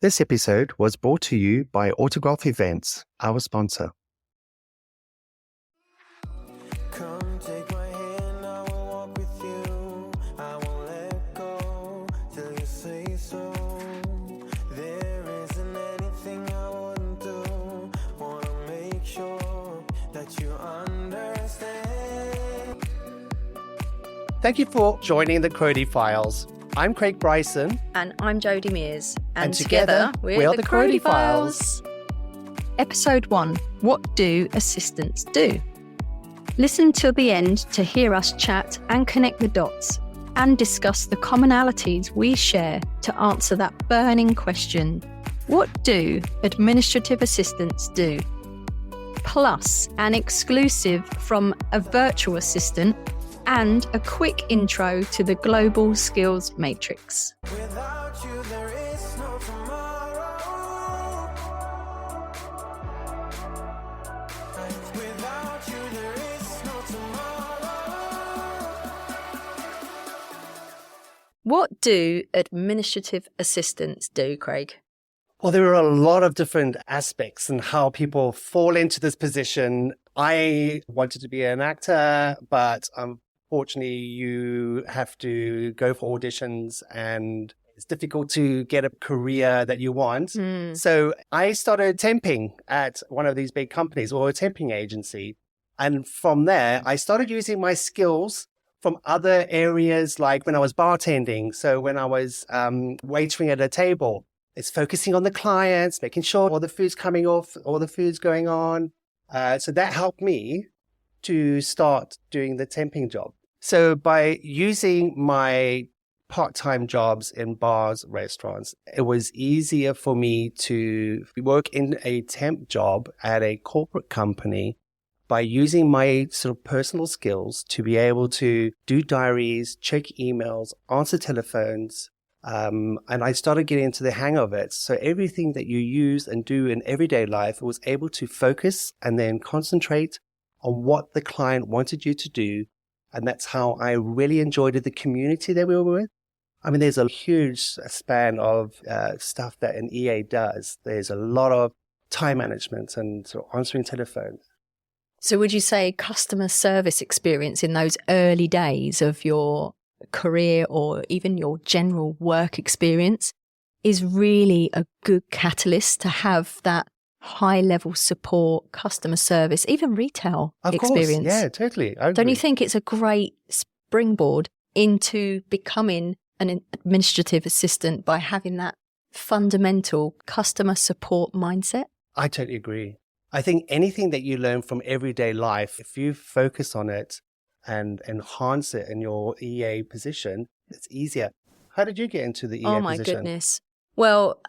This episode was brought to you by Autograph Events, our sponsor. Come take my hand, I will walk with you. I won't let go till you say so. There isn't anything I wouldn't do. Wanna make sure that you understand. Thank you for joining the Crody Files. I'm Craig Bryson. And I'm Jodie Mears. And together, we're the Crody Files. Episode 1. What do assistants do? Listen till the end to hear us chat and connect the dots and discuss the commonalities we share to answer that burning question. What do administrative assistants do? Plus, an exclusive from a virtual assistant and a quick intro to the Global Skills Matrix. Without you, there is no tomorrow. Without you, there is no tomorrow. What do administrative assistants do, Craig? Well, there are a lot of different aspects and how people fall into this position. I wanted to be an actor, but unfortunately, you have to go for auditions and it's difficult to get a career that you want. So I started temping at one of these big companies or a temping agency. And from there, I started using my skills from other areas, like when I was bartending. So when I was waitering at a table, it's focusing on the clients, making sure all the food's coming off, all the food's going on. So that helped me to start doing the temping job. So by using my part-time jobs in bars, restaurants, it was easier for me to work in a temp job at a corporate company by using my sort of personal skills to be able to do diaries, check emails, answer telephones. And I started getting into the hang of it. So everything that you use and do in everyday life, I was able to focus and then concentrate on what the client wanted you to do. And that's how I really enjoyed the community that we were with. I mean, there's a huge span of stuff that an EA does. There's a lot of time management and sort of answering telephones. So would you say customer service experience in those early days of your career or even your general work experience is really a good catalyst to have that high-level support, customer service, even retail experience? Yeah, totally. Don't you think it's a great springboard into becoming an administrative assistant by having that fundamental customer support mindset? I totally agree. I think anything that you learn from everyday life, if you focus on it and enhance it in your EA position, it's easier. How did you get into the EA position? Oh my goodness. Well,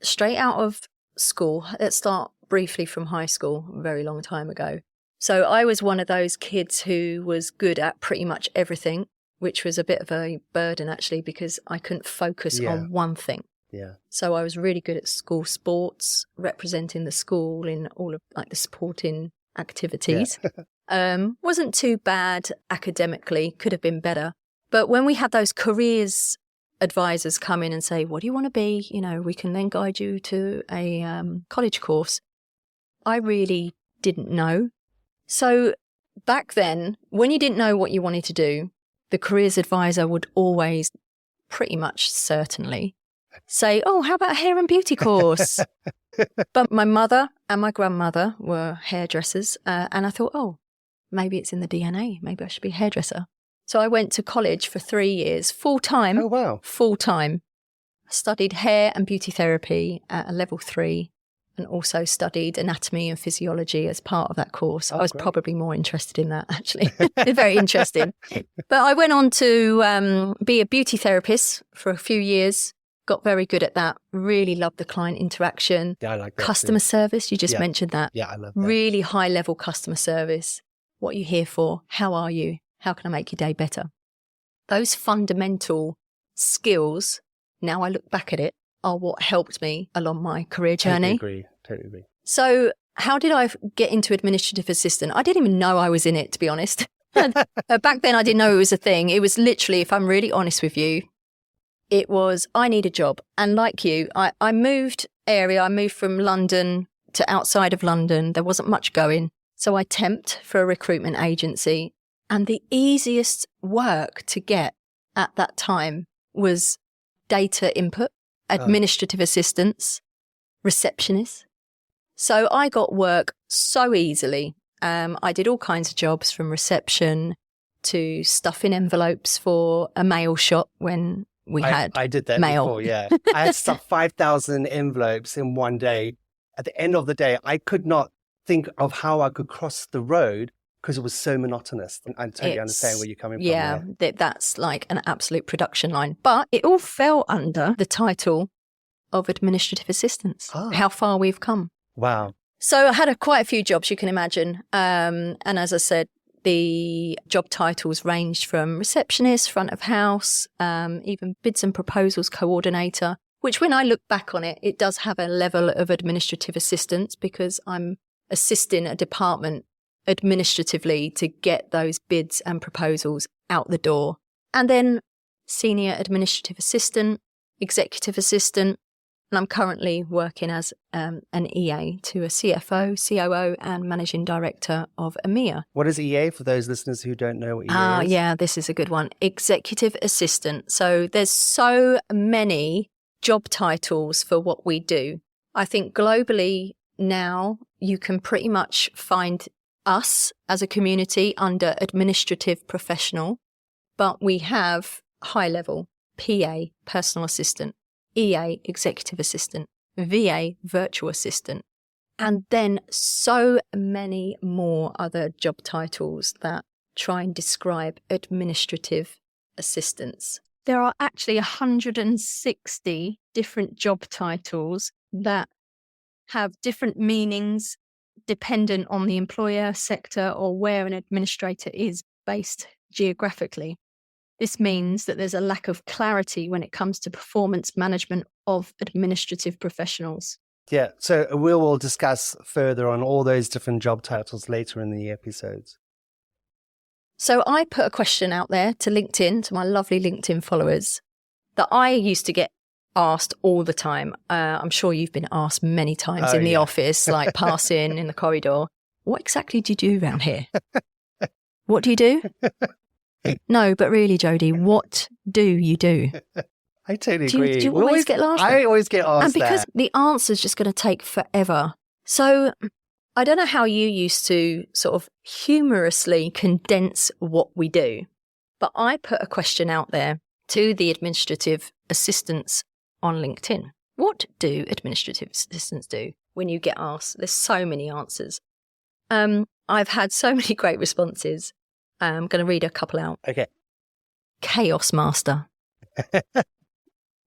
straight out of school, let's start briefly from high school, a very long time ago. So I was one of those kids who was good at pretty much everything, which was a bit of a burden actually because I couldn't focus on one thing. Yeah. So I was really good at school sports, representing the school in all of like the sporting activities. Yeah. Wasn't too bad academically, could have been better. But when we had those careers advisors come in and say, what do you want to be? You know, we can then guide you to a college course. I really didn't know. So back then, when you didn't know what you wanted to do, the careers advisor would always pretty much certainly say, oh, how about a hair and beauty course? But my mother and my grandmother were hairdressers. And I thought, oh, maybe it's in the DNA. Maybe I should be a hairdresser. So I went to college for 3 years, full-time. Oh, wow. Full-time. I studied hair and beauty therapy at a level 3 and also studied anatomy and physiology as part of that course. I was probably more interested in that, actually. Very interesting. But I went on to be a beauty therapist for a few years, got very good at that, really loved the client interaction. Yeah, I like that. Customer service, you just mentioned that. Yeah, I love that. Really high-level customer service. What are you here for? How are you? How can I make your day better? Those fundamental skills, now I look back at it, are what helped me along my career journey. Totally agree. So how did I get into administrative assistant? I didn't even know I was in it, to be honest. Back then, I didn't know it was a thing. It was literally, if I'm really honest with you, it was, I need a job. And like you, I moved area. I moved from London to outside of London. There wasn't much going. So I temped for a recruitment agency. And the easiest work to get at that time was data input, administrative assistants, receptionists. So I got work so easily. I did all kinds of jobs from reception to stuffing envelopes for a mail shop when we had I did that mail. before, yeah. I had stuffed 5,000 envelopes in one day. At the end of the day, I could not think of how I could cross the road because it was so monotonous. I totally understand where you're coming from. Yeah, that's like an absolute production line. But it all fell under the title of administrative assistants. How far we've come. Wow. So I had quite a few jobs, you can imagine. And as I said, the job titles ranged from receptionist, front of house, even bids and proposals coordinator, which when I look back on it, it does have a level of administrative assistance because I'm assisting a department administratively to get those bids and proposals out the door. And then senior administrative assistant, executive assistant, and I'm currently working as an EA to a CFO, COO, and managing director of EMEA. What is EA for those listeners who don't know what EA is? Yeah, this is a good one. Executive assistant. So there's so many job titles for what we do. I think globally now you can pretty much find us as a community under administrative professional, but we have high level PA, personal assistant, EA, executive assistant, VA, virtual assistant, and then so many more other job titles that try and describe administrative assistants. There are actually 160 different job titles that have different meanings dependent on the employer, sector, or where an administrator is based geographically. This means that there's a lack of clarity when it comes to performance management of administrative professionals. Yeah, so we will discuss further on all those different job titles later in the episodes. So I put a question out there to LinkedIn, to my lovely LinkedIn followers, that I used to get asked all the time. I'm sure you've been asked many times in the office, like passing in the corridor. What exactly do you do around here? What do you do? No, but really, Jodie, what do you do? I totally agree. Do you always get asked? I always get asked and because that. the answer's just going to take forever. So I don't know how you used to sort of humorously condense what we do, but I put a question out there to the administrative assistants on LinkedIn. What do administrative assistants do when you get asked? There's so many answers. I've had so many great responses. I'm going to read a couple out. Okay. Chaos master.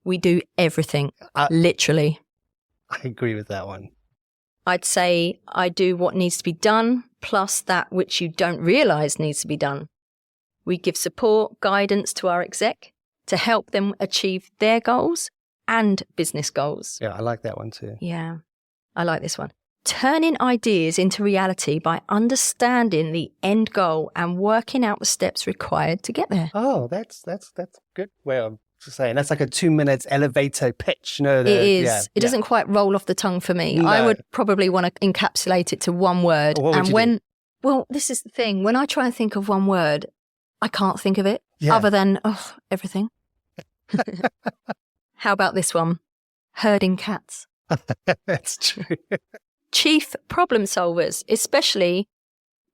We do everything, literally. I agree with that one. I'd say I do what needs to be done, plus that which you don't realise needs to be done. We give support, guidance to our exec to help them achieve their goals and business goals. Yeah, I like that one too. Yeah, I like this one. Turning ideas into reality by understanding the end goal and working out the steps required to get there. Oh, that's good way of saying. That's like a 2 minutes elevator pitch. It is. It doesn't quite roll off the tongue for me. No. I would probably want to encapsulate it to one word. What would you do? Well, this is the thing. When I try and think of one word, I can't think of it other than, everything. How about this one? Herding cats. That's true. Chief problem solvers, especially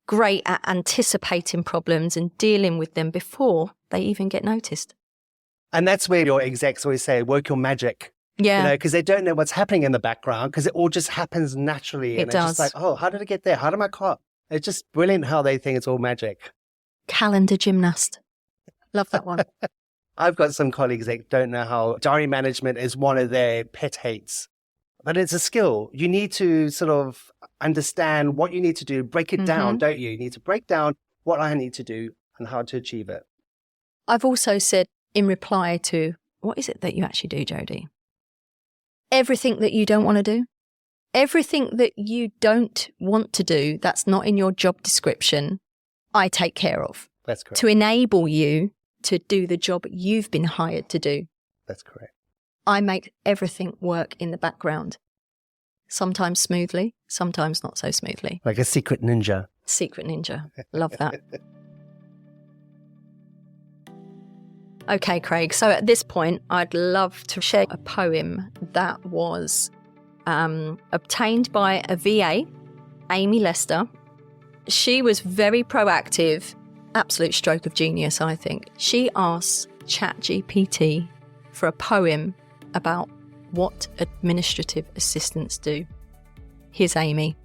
great at anticipating problems and dealing with them before they even get noticed. And that's where your execs always say, work your magic. Yeah. Because they don't know what's happening in the background because it all just happens naturally. It and does. It's just like, how did it get there? How did I cop? It's just brilliant how they think it's all magic. Calendar gymnast. Love that one. I've got some colleagues that don't know how diary management is one of their pet hates. But it's a skill. You need to sort of understand what you need to do, break it down, don't you? You need to break down what I need to do and how to achieve it. I've also said in reply to, what is it that you actually do, Jodie? Everything that you don't want to do, everything that you don't want to do that's not in your job description, I take care of. That's correct. To enable you to do the job you've been hired to do. That's correct. I make everything work in the background. Sometimes smoothly, sometimes not so smoothly. Like a secret ninja. Secret ninja. Love that. Okay, Craig. So at this point, I'd love to share a poem that was obtained by a VA, Amy Lester. She was very proactive, absolute stroke of genius, I think. She asked ChatGPT for a poem about what administrative assistants do. Here's Amy.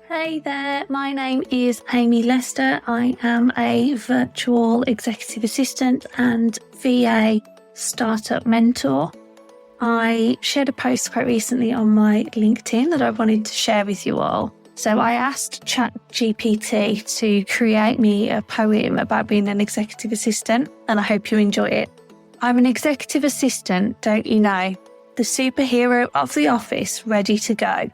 Hey there, my name is Amy Lester. I am a virtual executive assistant and VA startup mentor. I shared a post quite recently on my LinkedIn that I wanted to share with you all. So I asked ChatGPT to create me a poem about being an executive assistant, and I hope you enjoy it. I'm an executive assistant, don't you know? The superhero of the office, ready to go.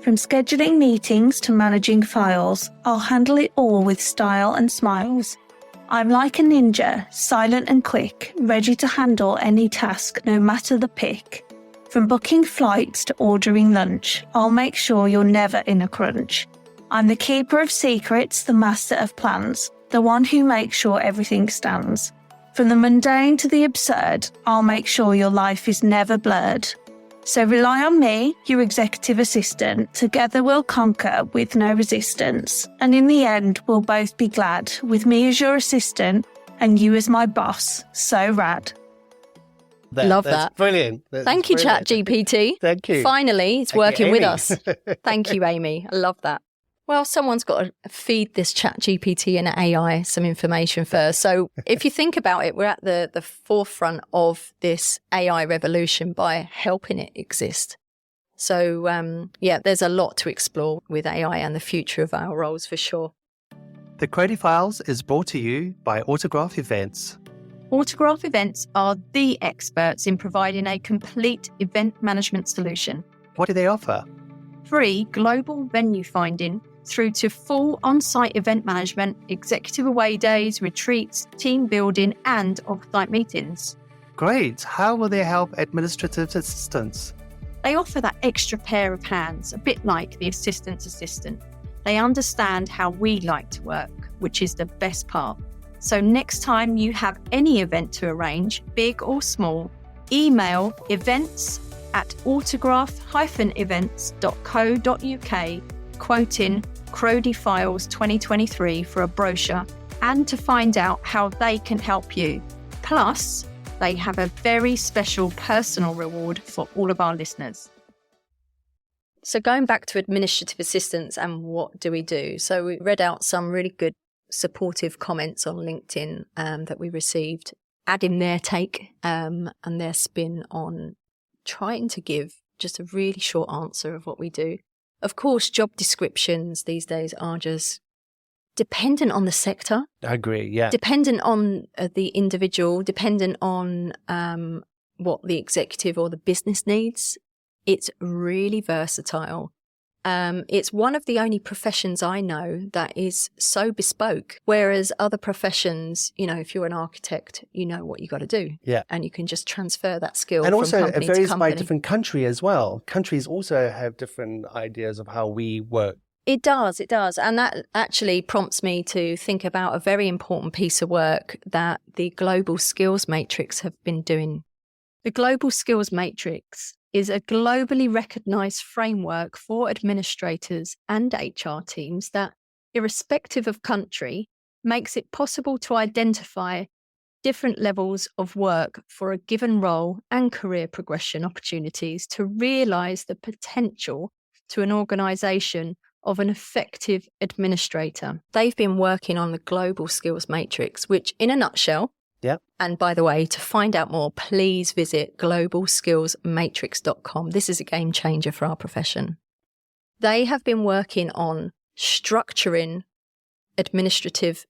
From scheduling meetings to managing files, I'll handle it all with style and smiles. I'm like a ninja, silent and quick, ready to handle any task, no matter the pick. From booking flights to ordering lunch, I'll make sure you're never in a crunch. I'm the keeper of secrets, the master of plans, the one who makes sure everything stands. From the mundane to the absurd, I'll make sure your life is never blurred. So rely on me, your executive assistant. Together we'll conquer with no resistance. And in the end, we'll both be glad, with me as your assistant and you as my boss. So rad. Love That's that. Brilliant. Thank you, ChatGPT. Thank you. Finally, it's Thank you, working with Amy. us. Thank you, Amy. I love that. Well, someone's got to feed this ChatGPT and AI some information first. So if you think about it, we're at the forefront of this AI revolution by helping it exist. So, there's a lot to explore with AI and the future of our roles for sure. The Creative Files is brought to you by Autograph Events. Autograph Events are the experts in providing a complete event management solution. What do they offer? Free global venue finding through to full on-site event management, executive away days, retreats, team building, and off-site meetings. Great. How will they help administrative assistants? They offer that extra pair of hands, a bit like the assistant's assistant. They understand how we like to work, which is the best part. So next time you have any event to arrange, big or small, email events@autograph-events.co.uk, quoting Crody Files 2023 for a brochure and to find out how they can help you. Plus, they have a very special personal reward for all of our listeners. So going back to administrative assistants and what do we do? So we read out some really good supportive comments on LinkedIn that we received, adding their take and their spin on trying to give just a really short answer of what we do. Of course, job descriptions these days are just dependent on the sector. I agree, yeah. Dependent on the individual, dependent on what the executive or the business needs. It's really versatile. It's one of the only professions I know that is so bespoke, whereas other professions, you know, if you're an architect, you know what you got to do. Yeah. And you can just transfer that skill And from also, it company to varies by company. different country as well. Countries also have different ideas of how we work. It does. And that actually prompts me to think about a very important piece of work that the Global Skills Matrix have been doing. The Global Skills Matrix is a globally recognised framework for administrators and HR teams that, irrespective of country, makes it possible to identify different levels of work for a given role and career progression opportunities to realise the potential to an organisation of an effective administrator. They've been working on the Global Skills Matrix, which in a nutshell, Yeah. and by the way, to find out more, please visit globalskillsmatrix.com. This is a game changer for our profession. They have been working on structuring administrative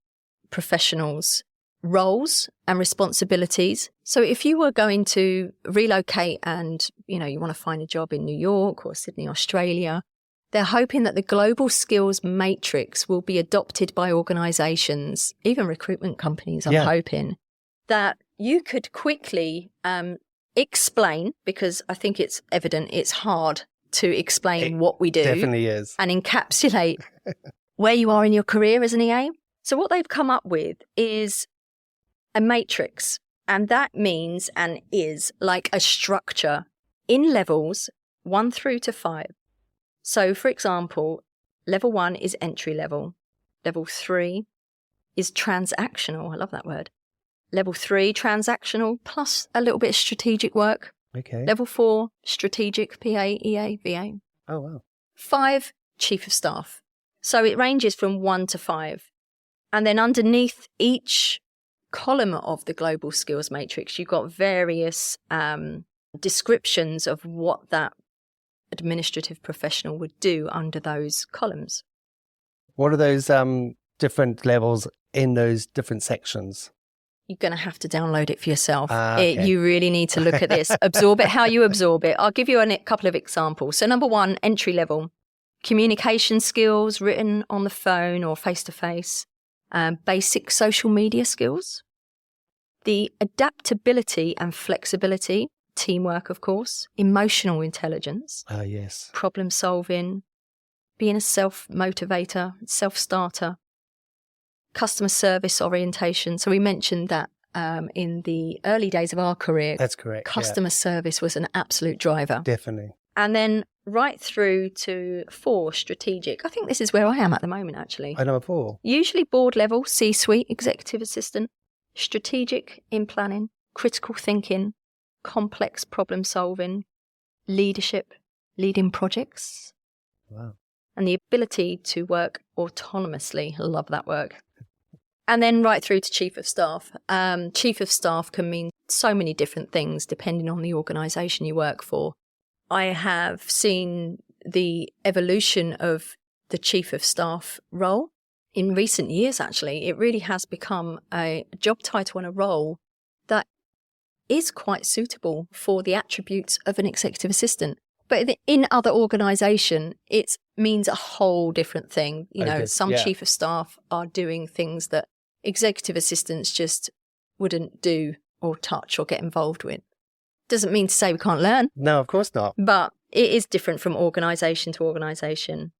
professionals' roles and responsibilities. So if you were going to relocate and, you know, you want to find a job in New York or Sydney, Australia, they're hoping that the Global Skills Matrix will be adopted by organisations, even recruitment companies, I'm hoping, that you could quickly explain, because I think it's evident it's hard to explain what we do. Definitely is. And encapsulate where you are in your career as an EA. So what they've come up with is a matrix, and that means and is like a structure in levels 1 through to 5. So, for example, level 1 is entry level. Level 3 is transactional. I love that word. Level 3, transactional, plus a little bit of strategic work. Okay. Level 4, strategic, PA, EA, VA. Oh, wow. 5, chief of staff. So it ranges from 1 to 5. And then underneath each column of the global skills matrix, you've got various descriptions of what that administrative professional would do under those columns. What are those different levels in those different sections? You're going to have to download it for yourself. Okay. You really need to look at this. Absorb it how you absorb it. I'll give you a couple of examples. So number 1, entry level. Communication skills, written on the phone or face-to-face. Basic social media skills. The adaptability and flexibility, teamwork, of course. Emotional intelligence. Yes. Problem solving. Being a self-motivator, self-starter. Customer service orientation. So we mentioned that in the early days of our career. That's correct. Customer service was an absolute driver. Definitely. And then right through to 4, strategic. I think this is where I am at the moment, actually. Number 4. Usually board level, C-suite, executive assistant, strategic in planning, critical thinking, complex problem solving, leadership, leading projects. Wow. And the ability to work autonomously. I love that work. And then right through to chief of staff. Chief of staff can mean so many different things depending on the organisation you work for. I have seen the evolution of the chief of staff role in recent years, actually. It really has become a job title and a role that is quite suitable for the attributes of an executive assistant. But in other organisation, it means a whole different thing. You know, some chief of staff are doing things that executive assistants just wouldn't do or touch or get involved with. Doesn't mean to say we can't learn. No, of course not. But it is different from organisation to organisation.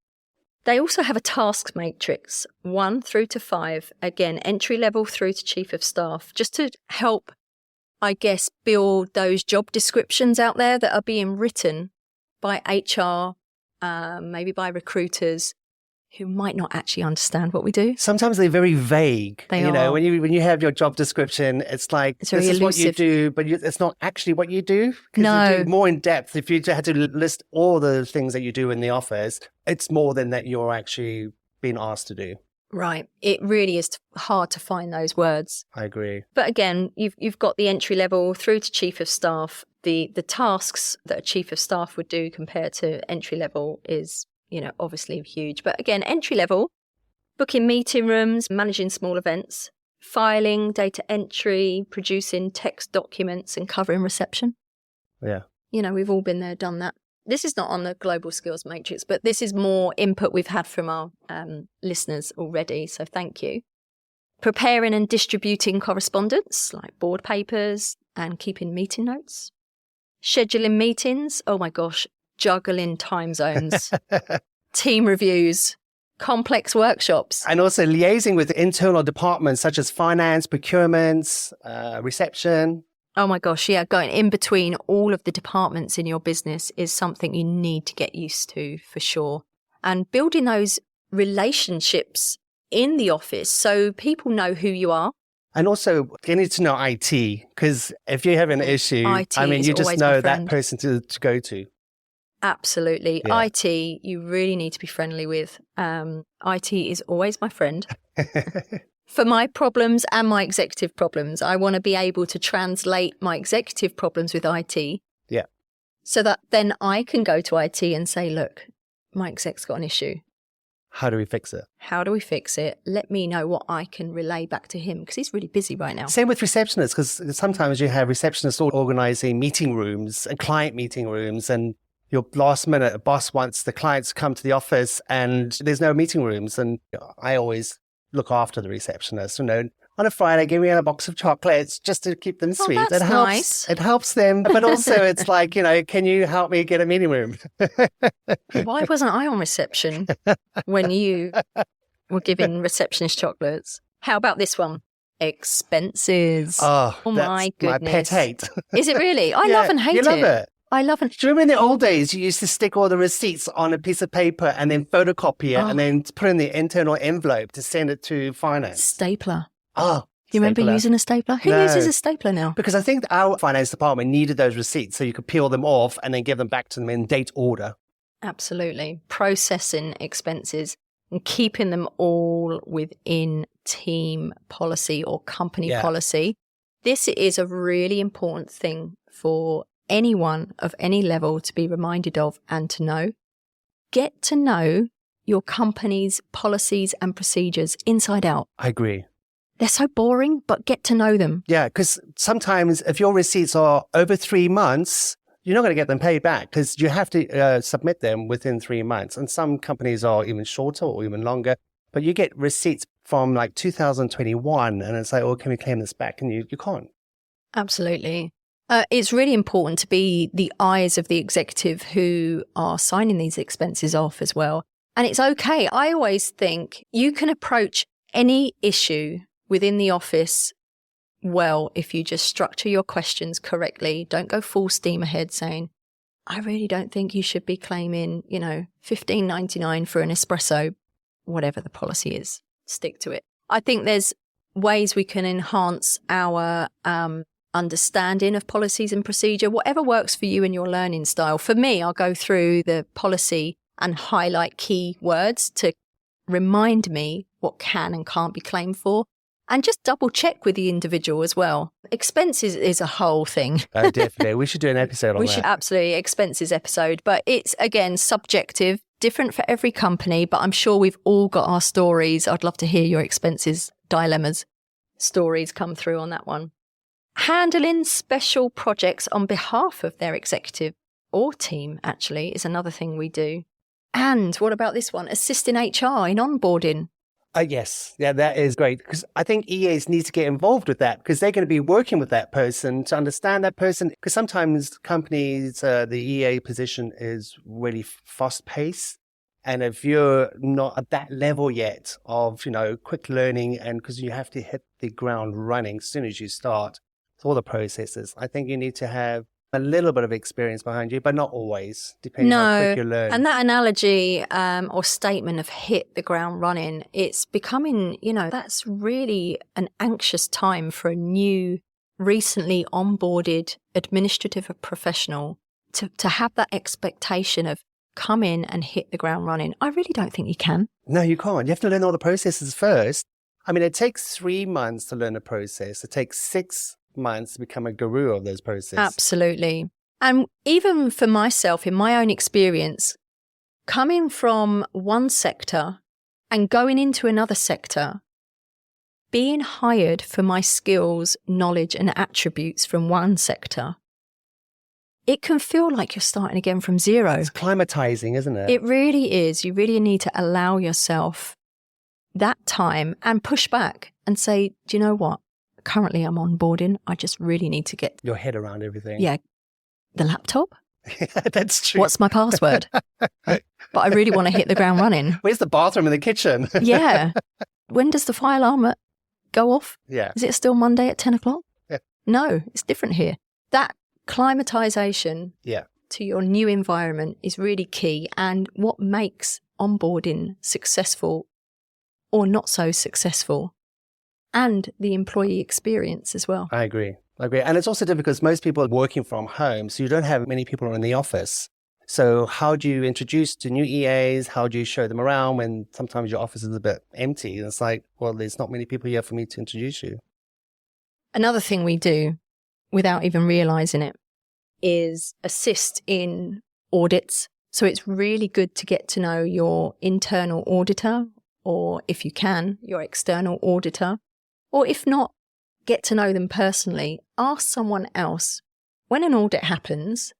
They also have a tasks matrix, 1 through to 5. Again, entry level through to chief of staff, just to help, I guess, build those job descriptions out there that are being written by HR, maybe by recruiters who might not actually understand what we do. Sometimes they're very vague. They you know, are. when you have your job description, it's like, It's this very is what you elusive. do, but it's not actually what you do. 'Cause No. you do more in depth. If you had to list all the things that you do in the office, it's more than that you're actually being asked to do. Right. It really is hard to find those words. I agree. But again, you've got the entry level through to chief of staff. The tasks that a chief of staff would do compared to entry level is, you know, obviously huge. But again, entry level, booking meeting rooms, managing small events, filing, data entry, producing text documents and covering reception. Yeah. You know, we've all been there, done that. This is not on the global skills matrix, but this is more input we've had from our listeners already. So thank you. Preparing and distributing correspondence like board papers and keeping meeting notes. Scheduling meetings. Oh my gosh. Juggling time zones. Team reviews. Complex workshops. And also liaising with internal departments such as finance, procurement, reception. Oh my gosh, yeah, going in between all of the departments in your business is something you need to get used to for sure. And building those relationships in the office so people know who you are. And also getting to know IT, because if you have an issue, IT I mean, is you just always my know that friend. person to go to. Absolutely. Yeah. IT, you really need to be friendly with. IT is always my friend. For my problems and my executive problems, I want to be able to translate my executive problems with IT. Yeah. So that then I can go to IT and say, look, my exec's got an issue. How do we fix it? How do we fix it? Let me know what I can relay back to him because he's really busy right now. Same with receptionists, because sometimes you have receptionists all organizing meeting rooms and client meeting rooms, and your last minute boss wants the clients to come to the office and there's no meeting rooms. And I always look after the receptionist, you know, on a Friday, give me a box of chocolates just to keep them sweet. that's It helps. nice. It helps them, but also it's like, can you help me get a meeting room? Why wasn't I on reception when you were giving receptionist chocolates? How about this one? Expenses. Oh, Oh that's my my pet goodness. hate. Is it really? I love and hate you love it. I love and Do you remember in the old days, you used to stick all the receipts on a piece of paper and then photocopy it and then put in the internal envelope to send it to finance? stapler. Oh, You remember stapler. using a stapler? Who No. uses a stapler now? Because I think our finance department needed those receipts so you could peel them off and then give them back to them in date order. Absolutely. Processing expenses and keeping them all within team policy or company policy. This is a really important thing for anyone of any level to be reminded of and to know. Get to know your company's policies and procedures inside out. I agree. They're so boring, but get to know them. Yeah, because sometimes if your receipts are over 3 months, you're not going to get them paid back because you have to submit them within 3 months. And some companies are even shorter or even longer. But you get receipts from like 2021 and it's like, oh, can we claim this back? And you can't. Absolutely. It's really important to be the eyes of the executive who are signing these expenses off as well. And it's okay. I always think you can approach any issue within the office well if you just structure your questions correctly. Don't go full steam ahead saying, I really don't think you should be claiming, $15.99 for an espresso, whatever the policy is. Stick to it. I think there's ways we can enhance our understanding of policies and procedure, whatever works for you in your learning style. For me, I'll go through the policy and highlight key words to remind me what can and can't be claimed for, and just double check with the individual as well. Expenses is a whole thing. Oh, definitely. We should do an episode on We that. should absolutely expenses episode, but it's again subjective, different for every company, but I'm sure we've all got our stories. I'd love to hear your expenses dilemmas stories come through on that one. Handling special projects on behalf of their executive or team, actually, is another thing we do. And what about this one? Assisting HR in onboarding. Yes. Yeah, that is great. Because I think EAs need to get involved with that because they're going to be working with that person to understand that person. Because sometimes companies, the EA position is really fast paced. And if you're not at that level yet of, quick learning, and because you have to hit the ground running as soon as you start, all the processes, I think you need to have a little bit of experience behind you, but not always, depending on how quick you learn. And that analogy or statement of hit the ground running, it's becoming, that's really an anxious time for a new, recently onboarded administrative professional to have that expectation of come in and hit the ground running. I really don't think you can. No, you can't. You have to learn all the processes first. I mean, it takes 3 months to learn a process. It takes 6 months to become a guru of those processes. Absolutely. And even for myself, in my own experience, coming from one sector and going into another sector, being hired for my skills, knowledge and attributes from one sector, it can feel like you're starting again from zero. It's climatizing, isn't it? It really is. You really need to allow yourself that time and push back and say, do you know what? Currently I'm onboarding. I just really need to get your head around everything. the laptop. That's true. What's my password? But I really want to hit the ground running. Where's the bathroom in the kitchen? Yeah. When does the fire alarm go off? Yeah. Is it still Monday at 10 o'clock? Yeah. No, it's different here. That climatization to your new environment is really key, and what makes onboarding successful or not so successful, and the employee experience as well. I agree. And it's also difficult because most people are working from home, so you don't have many people in the office. So how do you introduce to new EAs? How do you show them around when sometimes your office is a bit empty? And it's like, well, there's not many people here for me to introduce you. Another thing we do, without even realizing it, is assist in audits. So it's really good to get to know your internal auditor, or if you can, your external auditor. Or if not, get to know them personally. Ask someone else, when an audit happens,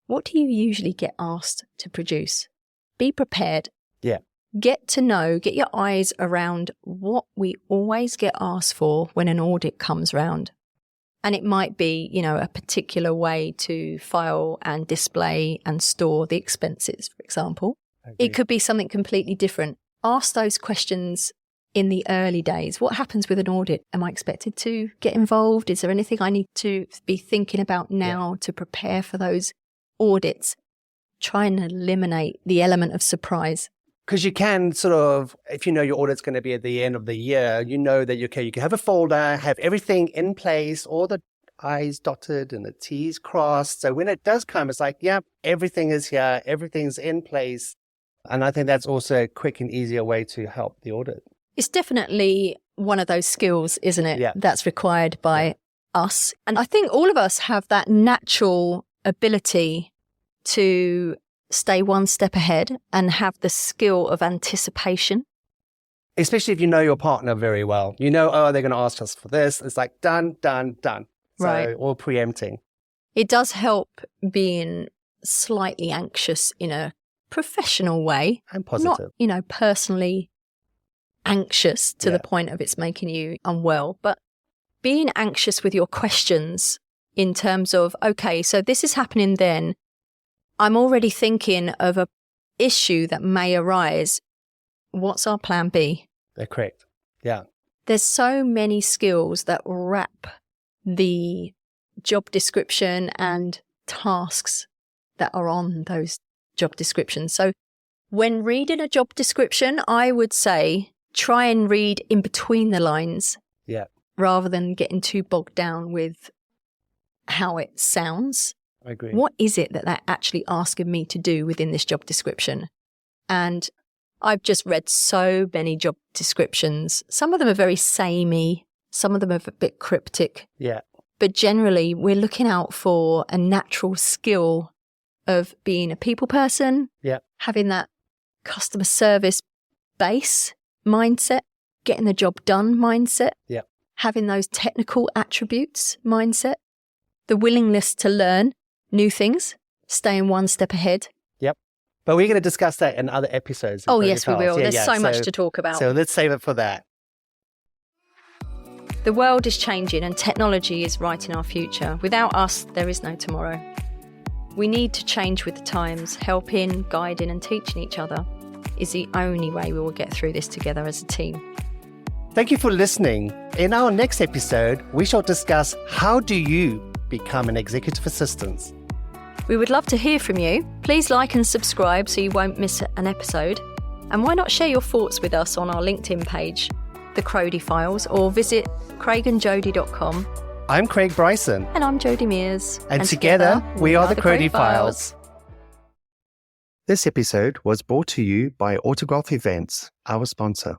what do you usually get asked to produce? Be prepared. Yeah. get to know, get your eyes around what we always get asked for when an audit comes round. And it might be, you know, a particular way to file and display and store the expenses, for example. It could be something completely different. Ask those questions in the early days. What happens with an audit? Am I expected to get involved? Is there anything I need to be thinking about now to prepare for those audits? Try and eliminate the element of surprise. Because you can sort of, if you know your audit's going to be at the end of the year, you know that you can have a folder, have everything in place, all the I's dotted and the T's crossed. So when it does come, it's like, yeah, everything is here, everything's in place. And I think that's also a quick and easier way to help the audit. It's definitely one of those skills, isn't it? Yeah. That's required by us. And I think all of us have that natural ability to stay one step ahead and have the skill of anticipation. Especially if you know your partner very well. You know, oh, they're going to ask us for this. It's like done. So, Right. all preempting. It does help being slightly anxious in a professional way. And positive. Not, personally anxious to the point of it's making you unwell, but being anxious with your questions in terms of, okay, so this is happening then. I'm already thinking of a issue that may arise. What's our plan B? They're correct. Yeah. There's so many skills that wrap the job description and tasks that are on those job descriptions. So when reading a job description, I would say try and read in between the lines. Yeah. Rather than getting too bogged down with how it sounds. I agree. What is it that they're actually asking me to do within this job description? And I've just read so many job descriptions. Some of them are very samey. Some of them are a bit cryptic. Yeah. But generally, we're looking out for a natural skill of being a people person, having that customer service base mindset, getting the job done mindset, having those technical attributes mindset, the willingness to learn new things, staying one step ahead. Yep. But we're going to discuss that in other episodes. Oh, yes, we will. There's so much to talk about. So let's save it for that. The world is changing and technology is writing our future. Without us, there is no tomorrow. We need to change with the times. Helping, guiding and teaching each other is the only way we will get through this together as a team. Thank you for listening. In our next episode, we shall discuss how do you become an executive assistant. We would love to hear from you. Please like and subscribe so you won't miss an episode. And why not share your thoughts with us on our LinkedIn page, The Crody Files, or visit craigandjodie.com. I'm Craig Bryson. And I'm Jodie Mears. And together, we are The Crody Files. This episode was brought to you by Autograph Events, our sponsor.